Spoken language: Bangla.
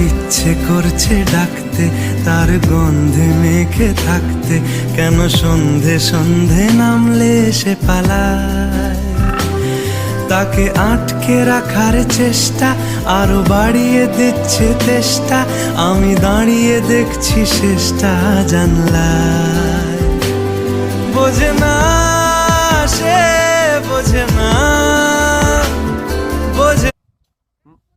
ইচ্ছে করছে ডাকতে, তার গন্ধে মেখে থাকতে, কেন সন্ধে সন্ধে নামলে সে পালায়। তাকে আটকে রাখার চেষ্টা আরো বাড়িয়ে দিচ্ছে তেষ্টা, আমি দাঁড়িয়ে দেখছি শেষটা জানলায়। বোঝে না সে, বোঝে না